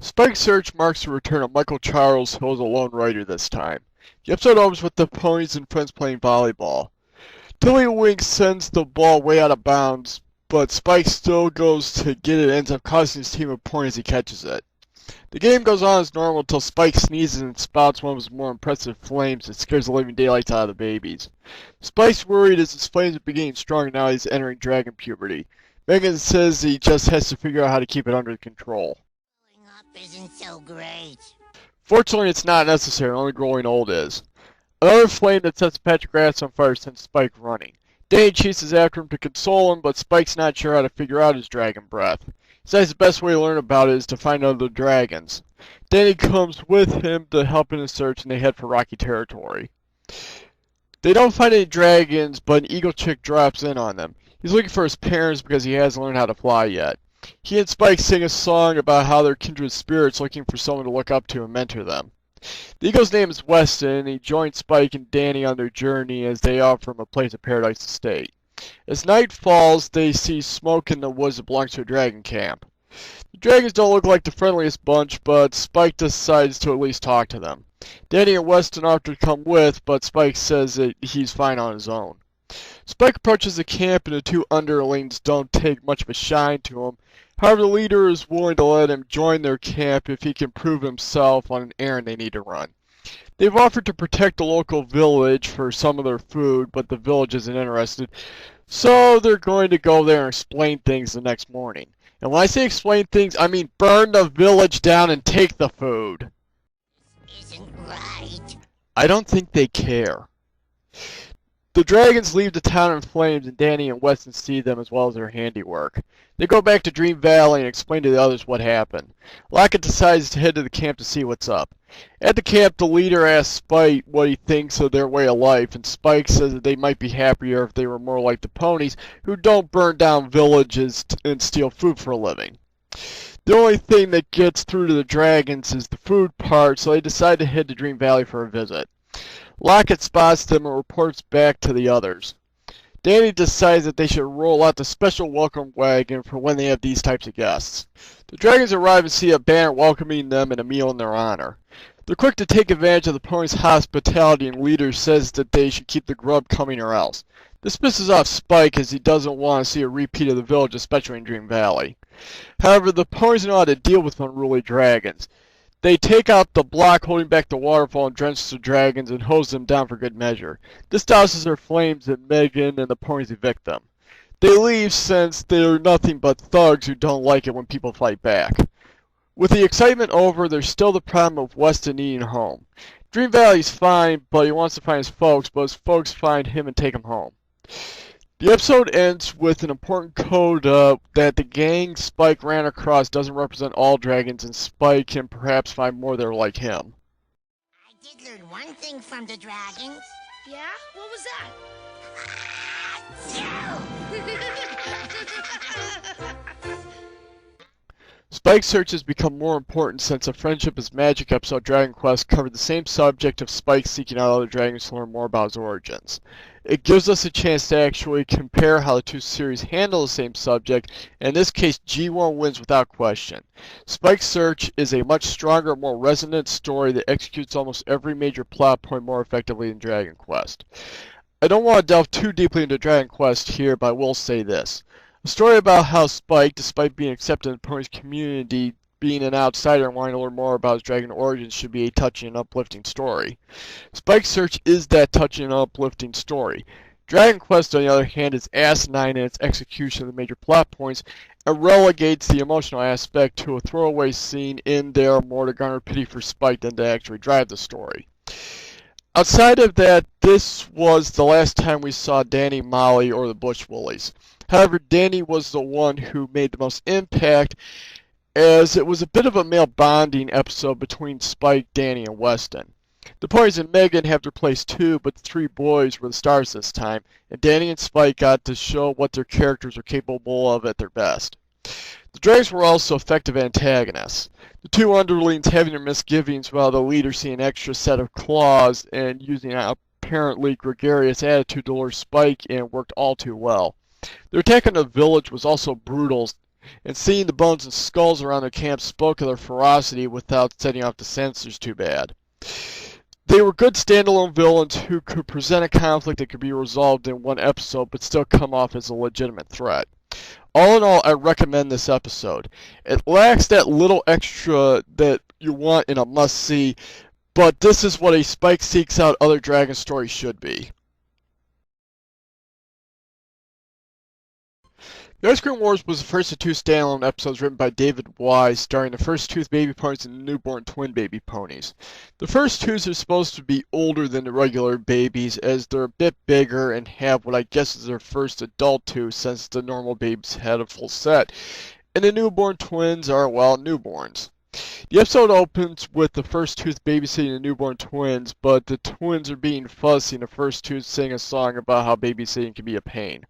Spike's search marks the return of Michael Charles, who is a lone writer this time. The episode opens with the ponies and friends playing volleyball. Tiddlywink sends the ball way out of bounds, but Spike still goes to get it and ends up costing his team a point as he catches it. The game goes on as normal until Spike sneezes and spouts one of his more impressive flames that scares the living daylights out of the babies. Spike's worried as his flames are beginning strong now he's entering dragon puberty. Megan says he just has to figure out how to keep it under control. Growing up isn't so great. Fortunately, it's not necessary, only growing old is. Another flame that sets a patch of grass on fire sends Spike running. Danny chases after him to console him, but Spike's not sure how to figure out his dragon breath. He says the best way to learn about it is to find other dragons. Danny comes with him to help in his search, and they head for rocky territory. They don't find any dragons, but an eagle chick drops in on them. He's looking for his parents because he hasn't learned how to fly yet. He and Spike sing a song about how they're kindred spirits looking for someone to look up to and mentor them. The eagle's name is Weston, and he joins Spike and Danny on their journey as they offer him a place of paradise to stay. As night falls, they see smoke in the woods that belongs to a dragon camp. The dragons don't look like the friendliest bunch, but Spike decides to at least talk to them. Danny and Weston offer to come with, but Spike says that he's fine on his own. Spike approaches the camp, and the two underlings don't take much of a shine to him. However, the leader is willing to let him join their camp if he can prove himself on an errand they need to run. They've offered to protect the local village for some of their food, but the village isn't interested, so they're going to go there and explain things the next morning. And when I say explain things, I mean burn the village down and take the food. Isn't right. I don't think they care. The dragons leave the town in flames, and Danny and Weston see them as well as their handiwork. They go back to Dream Valley and explain to the others what happened. Lockett decides to head to the camp to see what's up. At the camp, the leader asks Spike what he thinks of their way of life, and Spike says that they might be happier if they were more like the ponies, who don't burn down villages and steal food for a living. The only thing that gets through to the dragons is the food part, so they decide to head to Dream Valley for a visit. Lockett spots them and reports back to the others. Danny decides that they should roll out the special welcome wagon for when they have these types of guests. The dragons arrive and see a banner welcoming them and a meal in their honor. They're quick to take advantage of the ponies' hospitality, and leader says that they should keep the grub coming or else. This pisses off Spike as he doesn't want to see a repeat of the village, especially in Dream Valley. However, the ponies know how to deal with unruly dragons. They take out the block holding back the waterfall and drench the dragons and hose them down for good measure. This douses their flames and Megan and the ponies evict them. They leave since they're nothing but thugs who don't like it when people fight back. With the excitement over, there's still the problem of Weston needing a home. Dream Valley's fine, but he wants to find his folks, but his folks find him and take him home. The episode ends with an important coda that the gang Spike ran across doesn't represent all dragons, and Spike can perhaps find more that are like him. I did learn one thing from the dragons. Yeah? What was that? Spike's search has become more important since a Friendship is Magic episode Dragon Quest covered the same subject of Spike seeking out other dragons to learn more about his origins. It gives us a chance to actually compare how the two series handle the same subject, and in this case G1 wins without question. Spike's search is a much stronger, more resonant story that executes almost every major plot point more effectively than Dragon Quest. I don't want to delve too deeply into Dragon Quest here, but I will say this. A story about how Spike, despite being accepted in the ponies community, being an outsider and wanting to learn more about his dragon origins should be a touching and uplifting story. Spike's search is that touching and uplifting story. Dragon Quest, on the other hand, is asinine in its execution of the major plot points and relegates the emotional aspect to a throwaway scene in there more to garner pity for Spike than to actually drive the story. Outside of that, this was the last time we saw Danny, Molly, or the Bushwoolies. However, Danny was the one who made the most impact, as it was a bit of a male bonding episode between Spike, Danny, and Weston. The ponies and Megan have their place too, but the three boys were the stars this time, and Danny and Spike got to show what their characters are capable of at their best. The dragons were also effective antagonists. The two underlings having their misgivings while the leader seeing an extra set of claws and using an apparently gregarious attitude to lure Spike in worked all too well. Their attack on the village was also brutal, and seeing the bones and skulls around their camp spoke of their ferocity without setting off the censors too bad. They were good standalone villains who could present a conflict that could be resolved in one episode but still come off as a legitimate threat. All in all, I recommend this episode. It lacks that little extra that you want in a must-see, but this is what a Spike Seeks Out Other Dragon story should be. The Ice Cream Wars was the first of two standalone episodes written by David Wise, starring the first two baby ponies and the newborn twin baby ponies. The first two are supposed to be older than the regular babies, as they're a bit bigger and have what I guess is their first adult two since the normal babies had a full set. And the newborn twins are, well, newborns. The episode opens with the first two babysitting the newborn twins, but the twins are being fussy and the first two sing a song about how babysitting can be a pain.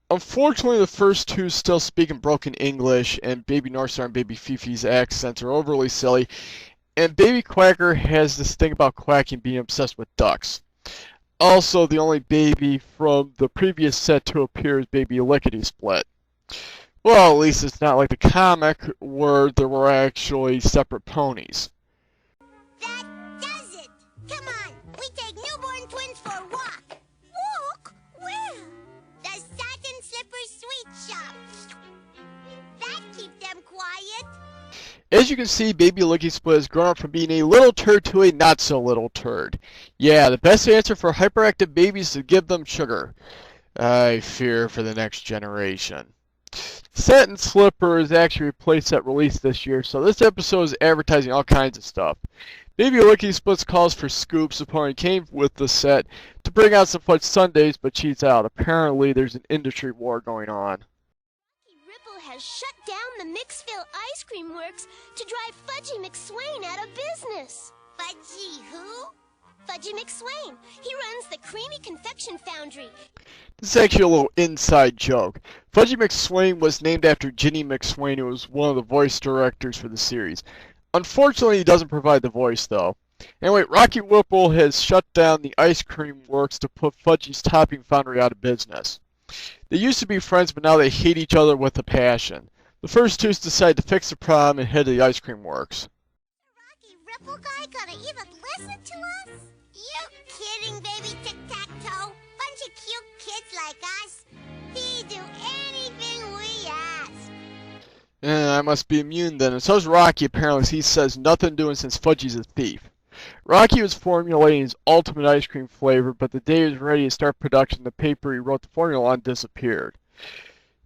Unfortunately, the first two still speak in broken English, and Baby Northstar and Baby Fifi's accents are overly silly, and Baby Quacker has this thing about quacking being obsessed with ducks. Also, the only baby from the previous set to appear is Baby Lickety Split. Well, at least it's not like the comic where there were actually separate ponies. That does it! Come on, we take newborn twins for a walk. Walk? Where? The Satin Slipper Sweet Shop. That keep them quiet. As you can see, Baby Lickety Split has grown up from being a little turd to a not-so-little turd. Yeah, the best answer for hyperactive babies is to give them sugar. I fear for the next generation. Satin Slipper is actually replaced at release this year, so this episode is advertising all kinds of stuff. Baby Lickety Split's calls for scoops upon he came with the set to bring out some fudge sundaes, but cheats out. Apparently, there's an industry war going on. Ripple has shut down the Mixville Ice Cream Works to drive Fudgy McSwain out of business. Fudgy who? Fudgy McSwain. He runs the Creamy Confection Foundry. This is actually a little inside joke. Fudgy McSwain was named after Ginny McSwain, who was one of the voice directors for the series. Unfortunately, he doesn't provide the voice, though. Anyway, Rocky Whipple has shut down the ice cream works to put Fudgy's topping foundry out of business. They used to be friends, but now they hate each other with a passion. The first two decide to fix the problem and head to the ice cream works. Rocky Ripple guy gonna even listen to us? You kidding, baby tic-tac-toe? Bunch of cute kids like us. He'd do anything we ask. I must be immune then, and so's Rocky apparently. He says nothing doing since Fudgy's a thief. Rocky was formulating his ultimate ice cream flavor, but the day he was ready to start production, the paper he wrote the formula on disappeared.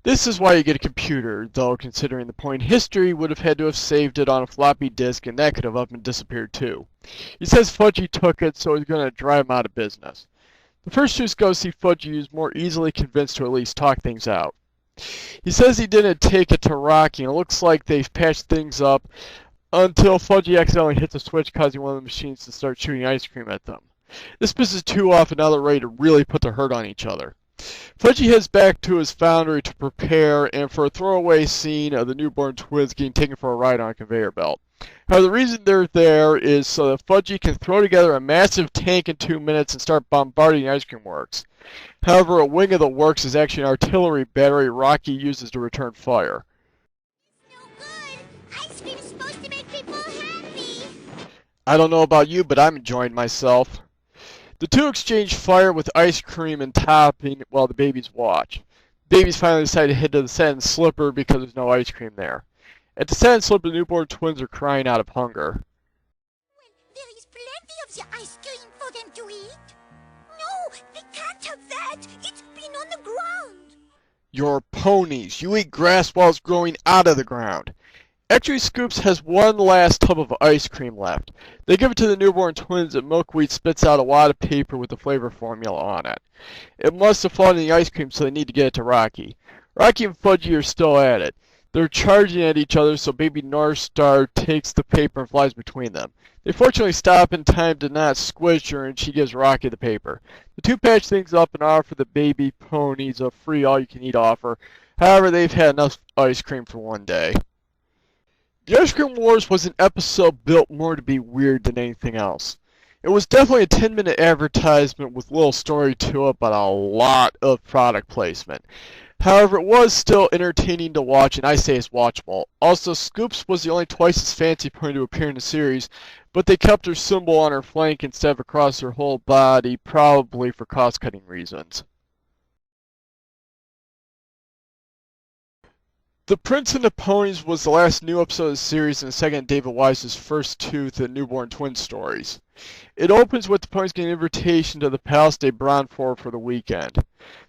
This is why you get a computer, though considering the point in history would have had to have saved it on a floppy disk, and that could have up and disappeared too. He says Fudgy took it, so he's going to drive him out of business. The first two go see Fudgy, who's more easily convinced to at least talk things out. He says he didn't take it to Rocky, and it looks like they've patched things up until Fudgy accidentally hits a switch, causing one of the machines to start shooting ice cream at them. This pisses two off, and now they're ready to really put the hurt on each other. Fudgy heads back to his foundry to prepare, and for a throwaway scene of the newborn twins getting taken for a ride on a conveyor belt. However, the reason they're there is so that Fudgy can throw together a massive tank in 2 minutes and start bombarding the ice cream works. However, a wing of the works is actually an artillery battery Rocky uses to return fire. No good. Ice cream's supposed to make people happy. I don't know about you, but I'm enjoying myself. The two exchange fire with ice cream and topping while the babies watch. The babies finally decide to head to the Satin Slipper because there's no ice cream there. At the Satin Slipper, the newborn twins are crying out of hunger. Well, there is plenty of the ice cream for them to eat. No, we can't have that. It's been on the ground. You're ponies. You eat grass while it's growing out of the ground. Actually, Scoops has one last tub of ice cream left. They give it to the newborn twins, and Milkweed spits out a wad of paper with the flavor formula on it. It must have fallen in the ice cream, so they need to get it to Rocky. Rocky and Fudgy are still at it. They're charging at each other, so Baby Northstar takes the paper and flies between them. They fortunately stop in time to not squish her, and she gives Rocky the paper. The two patch things up and offer the baby ponies a free all-you-can-eat offer. However, they've had enough ice cream for one day. The Ice Cream Wars was an episode built more to be weird than anything else. It was definitely a 10-minute advertisement with little story to it, but a lot of product placement. However, it was still entertaining to watch, and I say it's watchable. Also, Scoops was the only twice as fancy pony to appear in the series, but they kept her symbol on her flank instead of across her whole body, probably for cost-cutting reasons. The Prince and the Ponies was the last new episode of the series and the second of David Wise's first two The Newborn Twin stories. It opens with the ponies getting an invitation to the Palace de Bronfort for the weekend.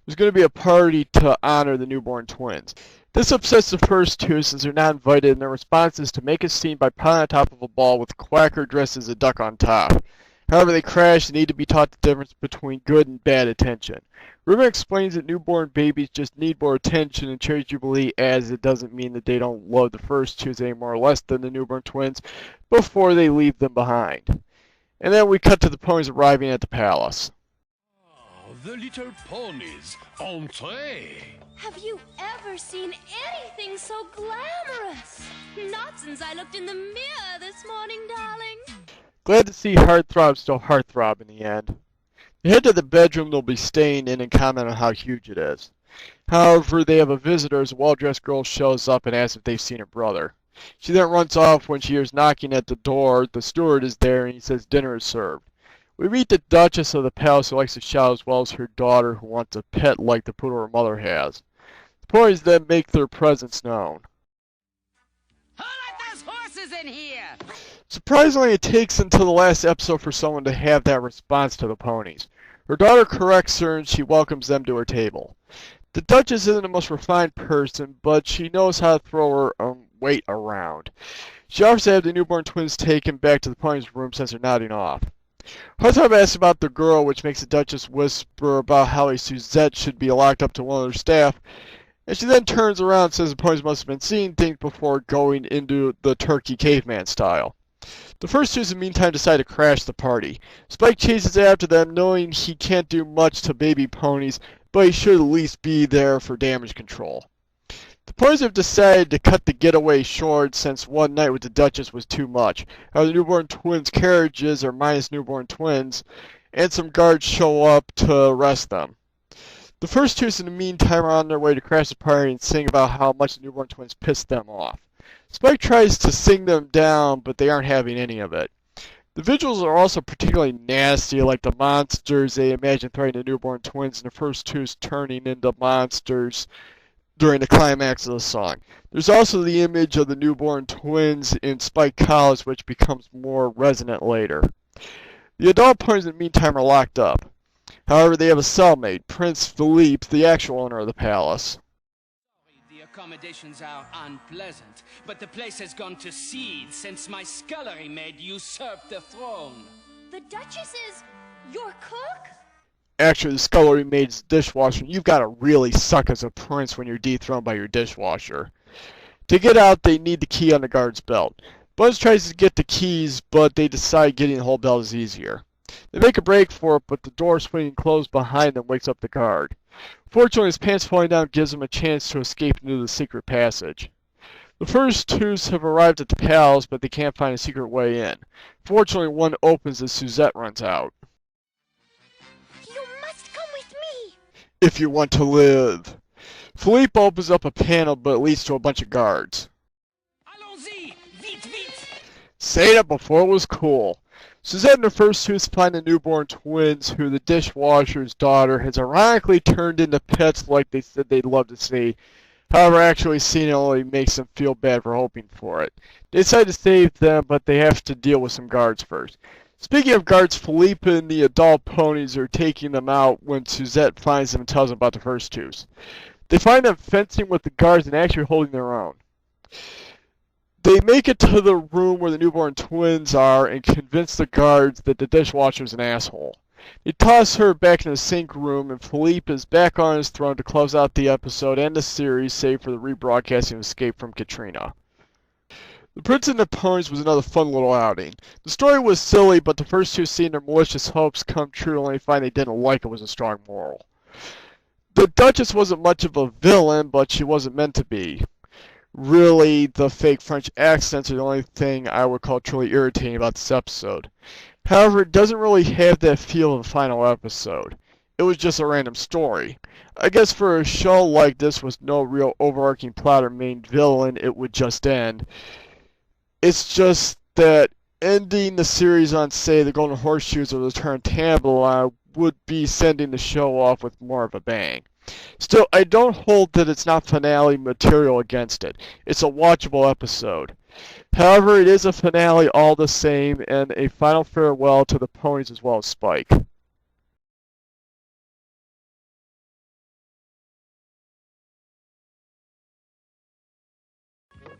There's going to be a party to honor the newborn twins. This upsets the first two since they're not invited, and their response is to make a scene by piling on top of a ball with Quacker dressed as a duck on top. However, they crash and need to be taught the difference between good and bad attention. Ruben explains that newborn babies just need more attention in Cherry Jubilee, as it doesn't mean that they don't love the first two any more or less than the newborn twins before they leave them behind. And then we cut to the ponies arriving at the palace. Oh, the little ponies, entree! Have you ever seen anything so glamorous? Not since I looked in the mirror this morning, darling. Glad to see Heartthrob still Heartthrob in the end. They head to the bedroom they'll be staying in and comment on how huge it is. However, they have a visitor as a well-dressed girl shows up and asks if they've seen her brother. She then runs off when she hears knocking at the door. The steward is there and he says dinner is served. We meet the Duchess of the Palace who likes to shout as well as her daughter who wants a pet like the poodle her mother has. The ponies then make their presence known. Hold it, there's horses in here! Surprisingly, it takes until the last episode for someone to have that response to the ponies. Her daughter corrects her and she welcomes them to her table. The Duchess isn't the most refined person, but she knows how to throw her weight around. She offers to have the newborn twins taken back to the ponies' room since they're nodding off. Heartthrob asks about the girl, which makes the Duchess whisper about how a Suzette should be locked up to one of their staff, and she then turns around and says the ponies must have been seeing things before going into the turkey caveman style. The first two in the meantime decide to crash the party. Spike chases after them, knowing he can't do much to baby ponies, but he should at least be there for damage control. The ponies have decided to cut the getaway short since one night with the Duchess was too much. However, the newborn twins' carriages are minus newborn twins, and some guards show up to arrest them. The first two in the meantime are on their way to crash the party and sing about how much the newborn twins pissed them off. Spike tries to sing them down, but they aren't having any of it. The visuals are also particularly nasty, like the monsters they imagine threatening the newborn twins, and the first two's turning into monsters during the climax of the song. There's also the image of the newborn twins in Spike College, which becomes more resonant later. The adult ponies in the meantime are locked up. However, they have a cellmate, Prince Philippe, the actual owner of the palace. The accommodations are unpleasant, but the place has gone to seed since my scullery maid usurped the throne. The Duchess is your cook? Actually, the scullery maid's dishwasher. You've got to really suck as a prince when you're dethroned by your dishwasher. To get out, they need the key on the guard's belt. Buns tries to get the keys, but they decide getting the whole belt is easier. They make a break for it, but the door swinging closed behind them wakes up the guard. Fortunately, his pants falling down gives him a chance to escape into the secret passage. The first two have arrived at the palace, but they can't find a secret way in. Fortunately, one opens as Suzette runs out. You must come with me. If you want to live. Philippe opens up a panel, but it leads to a bunch of guards. Allons-y! Vite, vite! Saying it before it was cool. Suzette and her first two find the newborn twins, who the dishwasher's daughter has ironically turned into pets like they said they'd love to see. However, actually seeing it only makes them feel bad for hoping for it. They decide to save them, but they have to deal with some guards first. Speaking of guards, Philippe and the adult ponies are taking them out when Suzette finds them and tells them about the first two. They find them fencing with the guards and actually holding their own. They make it to the room where the newborn twins are and convince the guards that the dishwasher's an asshole. They toss her back in the sink room, and Philippe is back on his throne to close out the episode and the series, save for the rebroadcasting of Escape from Katrina. The Prince and the Ponies was another fun little outing. The story was silly, but the first two seeing their malicious hopes come true and only find they didn't like it was a strong moral. The Duchess wasn't much of a villain, but she wasn't meant to be. Really, the fake French accents are the only thing I would call truly irritating about this episode. However, it doesn't really have that feel of a final episode. It was just a random story. I guess for a show like this with no real overarching plot or main villain, it would just end. It's just that ending the series on, say, the Golden Horseshoes or the Return Tambalon would be sending the show off with more of a bang. Still, I don't hold that it's not finale material against it. It's a watchable episode. However, it is a finale all the same, and a final farewell to the ponies as well as Spike.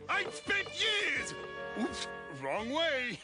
I've spent years. Oops, wrong way.